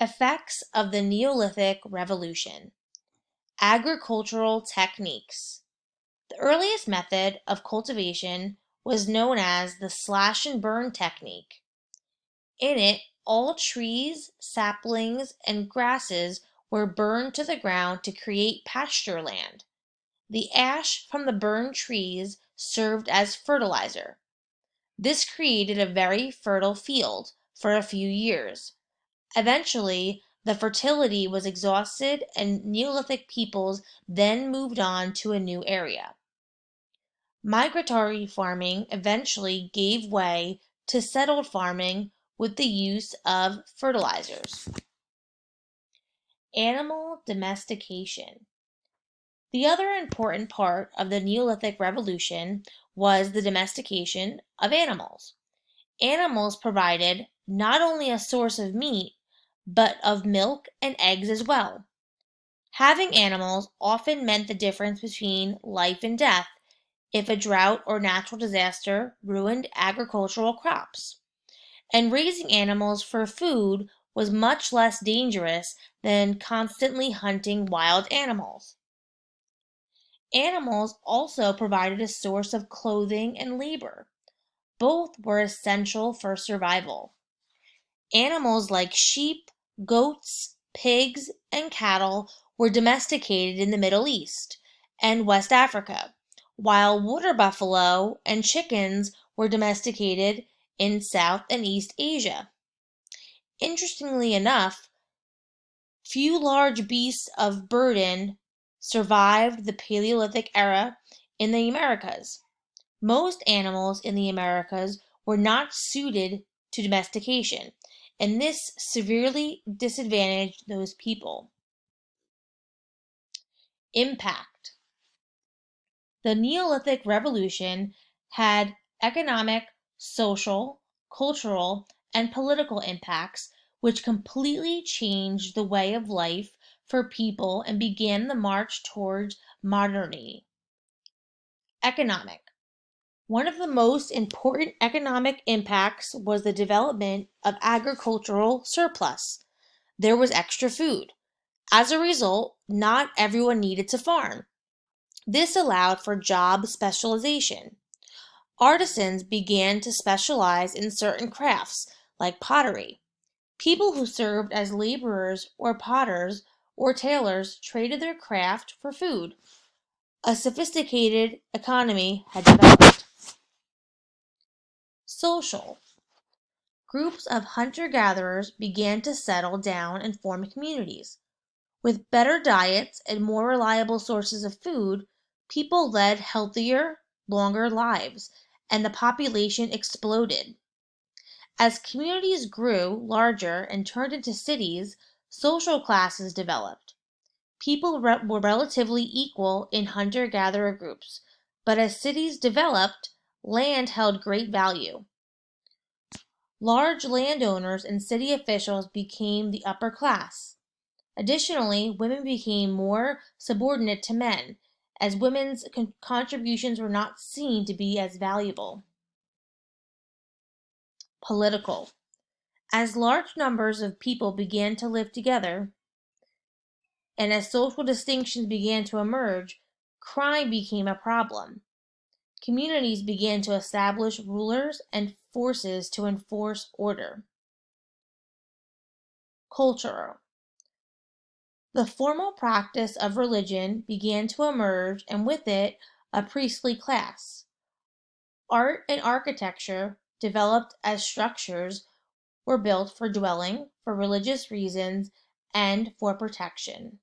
Effects of the Neolithic Revolution. Agricultural techniques. The earliest method of cultivation was known as the slash and burn technique. In it, all trees, saplings, and grasses were burned to the ground to create pasture land. The ash from the burned trees served as fertilizer. This created a very fertile field for a few years. Eventually, the fertility was exhausted and Neolithic peoples then moved on to a new area. Migratory farming eventually gave way to settled farming with the use of fertilizers. Animal domestication. The other important part of the Neolithic Revolution was the domestication of animals. Animals provided not only a source of meat, but of milk and eggs as well. Having animals often meant the difference between life and death if a drought or natural disaster ruined agricultural crops. And raising animals for food was much less dangerous than constantly hunting wild animals. Animals also provided a source of clothing and labor. Both were essential for survival. Animals like sheep, goats, pigs, and cattle were domesticated in the Middle East and West Africa, while water buffalo and chickens were domesticated in South and East Asia. Interestingly enough, few large beasts of burden survived the Paleolithic era in the Americas. Most animals in the Americas were not suited to domestication, and this severely disadvantaged those people. Impact. The Neolithic Revolution had economic, social, cultural, and political impacts which completely changed the way of life for people and began the march towards modernity. Economic. One of the most important economic impacts was the development of agricultural surplus. There was extra food. As a result, not everyone needed to farm. This allowed for job specialization. Artisans began to specialize in certain crafts, like pottery. People who served as laborers or potters or tailors traded their craft for food. A sophisticated economy had developed. Social. Groups of hunter-gatherers began to settle down and form communities. With better diets and more reliable sources of food, people led healthier, longer lives, and the population exploded. As communities grew larger and turned into cities, social classes developed. People were relatively equal in hunter-gatherer groups, but as cities developed, land held great value. Large landowners and city officials became the upper class. Additionally, women became more subordinate to men, as women's contributions were not seen to be as valuable. Political. As large numbers of people began to live together, and as social distinctions began to emerge, crime became a problem. Communities began to establish rulers and forces to enforce order. Cultural. The formal practice of religion began to emerge, and with it, a priestly class. Art and architecture developed as structures were built for dwelling, for religious reasons, and for protection.